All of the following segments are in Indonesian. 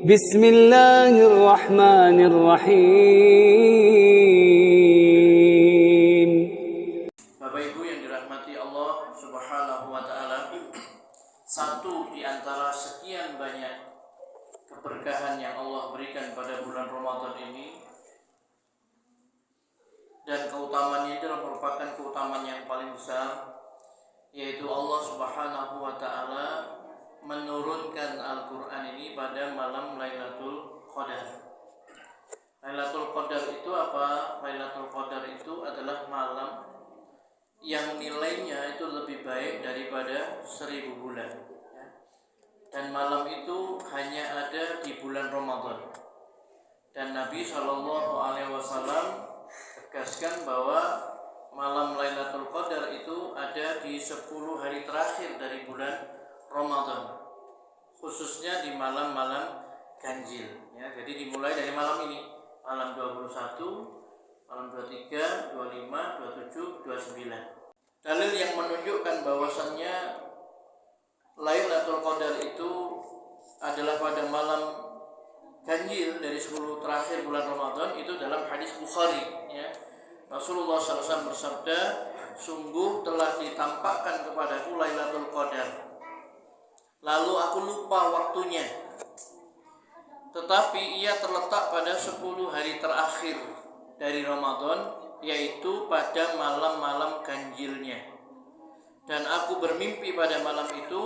بسم الله الرحمن الرحيم. Bapak Ibu yang dirahmati Allah Subhanahu wa taala, satu di antara sekian banyak keberkahan yang Allah berikan pada bulan Ramadan ini, dan keutamaannya adalah merupakan keutamaan yang paling besar, yaitu Allah Subhanahu wa taala menurunkan Al-Quran ini pada malam Lailatul Qadar. Lailatul Qadar itu apa? Lailatul Qadar itu adalah malam yang nilainya itu lebih baik daripada 1000 bulan. Dan malam itu hanya ada di bulan Ramadan. Dan Nabi SAW tegaskan bahwa malam Lailatul Qadar itu ada di 10 hari terakhir dari bulan Ramadan, khususnya di malam-malam ganjil. Ya, jadi dimulai dari malam ini, malam 21, malam 23, 25, 27, 29. Dalil yang menunjukkan bahwasannya Lailatul Qadar itu adalah pada malam ganjil dari 10 terakhir bulan Ramadan itu dalam hadis Bukhari. Ya. Rasulullah SAW bersabda, sungguh telah ditampakkan kepadaku Lailatul Qadar, lalu aku lupa waktunya, tetapi ia terletak pada 10 hari terakhir dari Ramadan, yaitu pada malam-malam ganjilnya. Dan aku bermimpi pada malam itu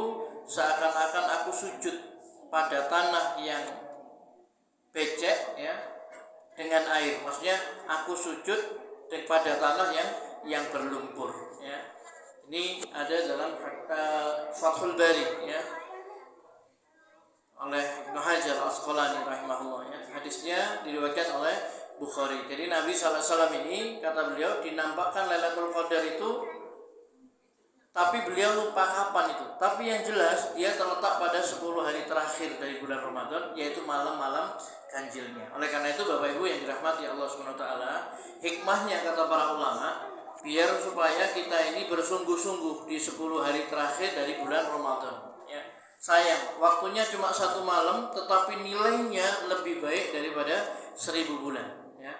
seakan-akan aku sujud pada tanah yang becek, ya, dengan air. Maksudnya aku sujud pada tanah yang berlumpur. Ya. Ini ada dalam Fathul Bari, ya, oleh Ibnu Hajar Al-Asqalani rahimahullah. Ya. Hadisnya diriwayatkan oleh Bukhari. Jadi Nabi SAW ini, kata beliau, dinampakkan Lailatul Qadar itu, tapi beliau lupa kapan itu. Tapi yang jelas dia terletak pada 10 hari terakhir dari bulan Ramadan, yaitu malam-malam ganjilnya. Oleh karena itu Bapak Ibu yang dirahmati Allah SWT, hikmahnya kata para ulama, biar supaya kita ini bersungguh-sungguh di 10 hari terakhir dari bulan Ramadan. Ya. Sayang, waktunya cuma 1 malam, tetapi nilainya lebih baik daripada 1000 bulan. Ya.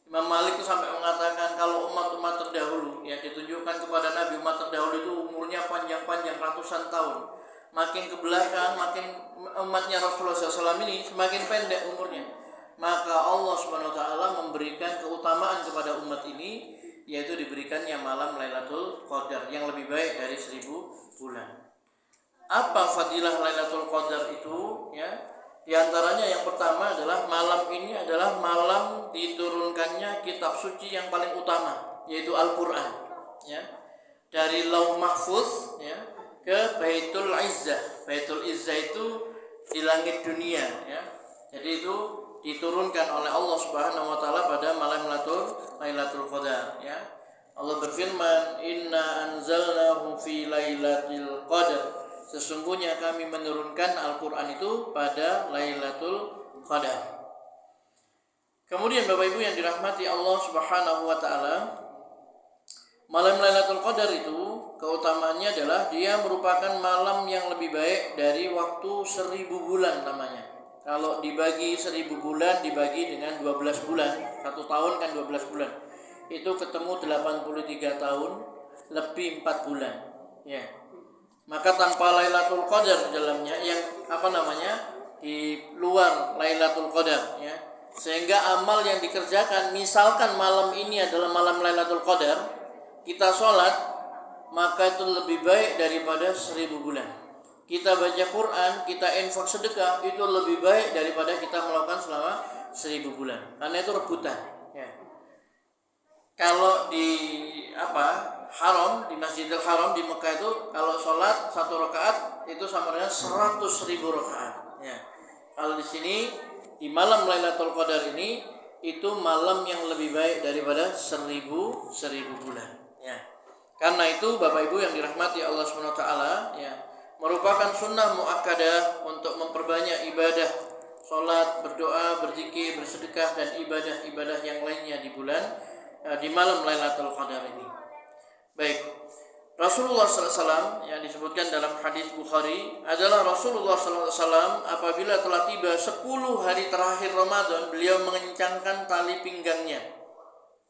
Imam Malik itu sampai mengatakan kalau umat-umat terdahulu, ya, ditunjukkan kepada Nabi, umat terdahulu itu umurnya panjang-panjang ratusan tahun. Makin ke belakang, makin umatnya Rasulullah SAW ini semakin pendek umurnya. Maka Allah Subhanahu Wa Taala memberikan keutamaan kepada umat ini, yaitu diberikannya malam Lailatul Qadar yang lebih baik dari 1000 bulan. Apa fadilah Lailatul Qadar itu? Ya, di antaranya yang pertama adalah malam ini adalah malam diturunkannya kitab suci yang paling utama, yaitu Al-Quran. Ya, dari Lauh Mahfuz, ya, ke Baitul Izzah. Baitul Izzah itu di langit dunia. Ya, jadi itu diturunkan oleh Allah Subhanahu Wa Taala pada malam Lailatul Qadar. Ya, Allah berfirman, Inna anzalnahu fi Lailatul Qadar. Sesungguhnya kami menurunkan Al-Quran itu pada Lailatul Qadar. Kemudian Bapak Ibu yang dirahmati Allah Subhanahu wa taala, malam Lailatul Qadar itu keutamaannya adalah dia merupakan malam yang lebih baik dari waktu 1000 bulan namanya. Kalau dibagi 1000 bulan dibagi dengan 12 bulan, 1 tahun kan 12 bulan. Itu ketemu 83 tahun lebih 4 bulan. Ya. Maka tanpa Lailatul Qadar dalamnya, yang di luar Lailatul Qadar, ya, sehingga amal yang dikerjakan, misalkan malam ini adalah malam Lailatul Qadar, kita sholat, maka itu lebih baik daripada 1000 bulan. Kita baca Quran, kita infak sedekah, itu lebih baik daripada kita melakukan selama 1000 bulan. Karena itu rebutan. Ya. Kalau di Haram, di Masjidil Haram di Mekah itu, kalau sholat 1 rakaat itu sama dengan 100.000 rakaat. Ya. Kalau di sini di malam Lailatul Qadar ini, itu malam yang lebih baik daripada 1000 bulan. Ya. Karena itu Bapak Ibu yang dirahmati Allah SWT, ya, merupakan sunnah muakkadah untuk memperbanyak ibadah, sholat, berdoa, berzikir, bersedekah, dan ibadah-ibadah yang lainnya di malam Lailatul Qadar ini. Baik, Rasulullah SAW yang disebutkan dalam hadis Bukhari adalah Rasulullah SAW apabila telah tiba 10 hari terakhir Ramadan, beliau mengencangkan tali pinggangnya.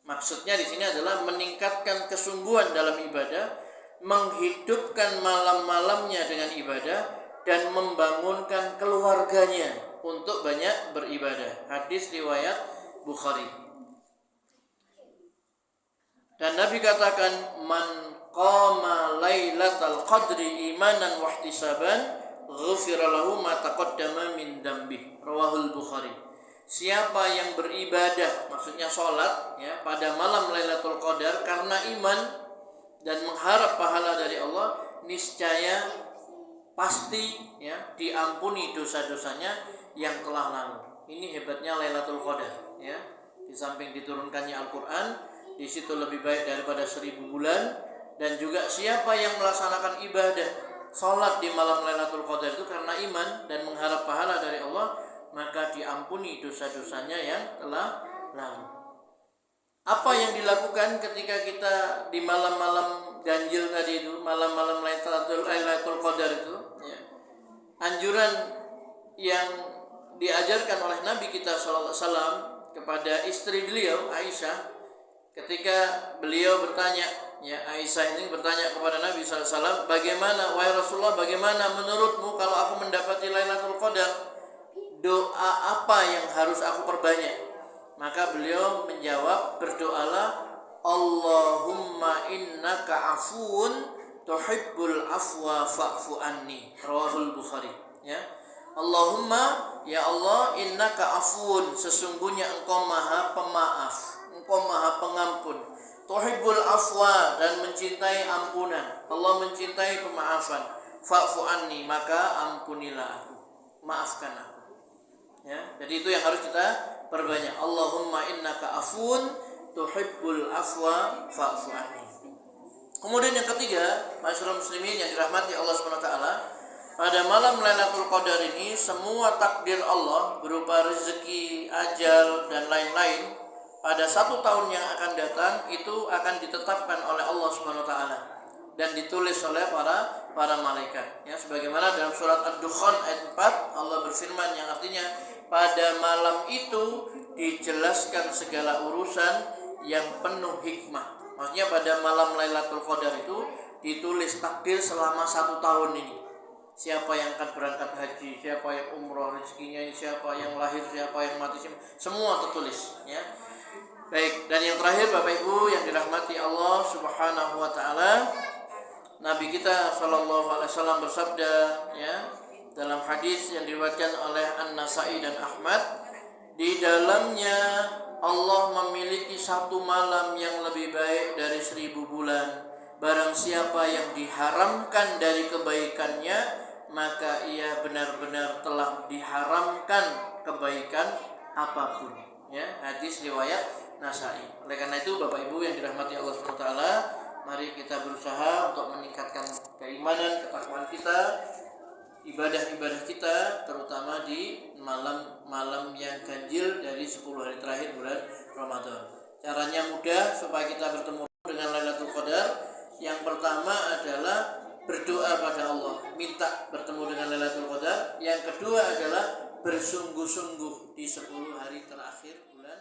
Maksudnya di sini adalah meningkatkan kesungguhan dalam ibadah, menghidupkan malam-malamnya dengan ibadah, dan membangunkan keluarganya untuk banyak beribadah. Hadis riwayat Bukhari. Dan Nabi katakan, man qama lailatal qadri imanan wa ihtisaban ghufira lahu ma taqaddama min dambi. Rawahul Bukhari. Siapa yang beribadah, maksudnya sholat ya, pada malam Lailatul Qadar karena iman dan mengharap pahala dari Allah, niscaya pasti ya diampuni dosa-dosanya yang telah lalu. Ini hebatnya Lailatul Qadar ya. Di samping diturunkannya Al-Qur'an, di situ lebih baik daripada 1000 bulan. Dan juga siapa yang melaksanakan ibadah salat di malam Lailatul Qadar itu karena iman dan mengharap pahala dari Allah, maka diampuni dosa-dosanya yang telah lalu. Apa yang dilakukan ketika kita di malam-malam ganjil tadi itu, malam-malam Lailatul Qadar itu ya. Anjuran yang diajarkan oleh Nabi kita sallallahu alaihi wasallam kepada istri beliau Aisyah ketika beliau bertanya, ya, Aisyah ini bertanya kepada Nabi SAW, bagaimana, wahai Rasulullah, bagaimana menurutmu kalau aku mendapati Lailatul Qadar? Doa apa yang harus aku perbanyak? Maka beliau menjawab, berdoalah, Allahumma innaka afuun tuhibbul afwa fa'fu anni. Rawahul Bukhari. Ya. Allahumma, ya Allah, innaka afuun, sesungguhnya engkau maha pemaaf, engkau maha pengampun. Tuhibbul afwa, dan mencintai ampunan. Allah mencintai pemaafan. Fa'fu anni, maka ampunilah aku, maafkan aku. Ya, jadi itu yang harus kita perbanyak. Allahumma innaka afun tuhibbul afwa fa'fu anni. Kemudian yang ketiga, masyarakat muslimin yang dirahmati Allah SWT, pada malam Lailatul Qadar ini semua takdir Allah berupa rezeki, ajal, dan lain-lain pada 1 tahun yang akan datang itu akan ditetapkan oleh Allah SWT dan ditulis oleh para malaikat. Ya, sebagaimana dalam surat Ad-Dukhan ayat 4 Allah berfirman yang artinya pada malam itu dijelaskan segala urusan yang penuh hikmah. Maksudnya pada malam Lailatul Qadar itu ditulis takdir selama 1 tahun ini. Siapa yang akan berangkat haji, siapa yang umroh, rezekinya ini, siapa yang lahir, siapa yang mati, semua tertulis. Ya. Baik, dan yang terakhir Bapak Ibu yang dirahmati Allah Subhanahu wa taala, Nabi kita sallallahu alaihi wasallam bersabda ya, dalam hadis yang diriwayatkan oleh An-Nasa'i dan Ahmad, di dalamnya Allah memiliki 1 malam yang lebih baik dari 1000 bulan. Barang siapa yang diharamkan dari kebaikannya, maka ia benar-benar telah diharamkan kebaikan apapun. Ya, hadis riwayat Nasa'i. Oleh karena itu Bapak Ibu yang dirahmati Allah SWT, mari kita berusaha untuk meningkatkan keimanan, ketakwaan kita, ibadah-ibadah kita, terutama di malam-malam yang ganjil dari 10 hari terakhir bulan Ramadan. Caranya mudah supaya kita bertemu dengan Lailatul Qadar. Yang pertama adalah berdoa pada Allah, minta bertemu dengan Lailatul Qadar. Yang kedua adalah bersungguh-sungguh di 10 hari terakhir bulan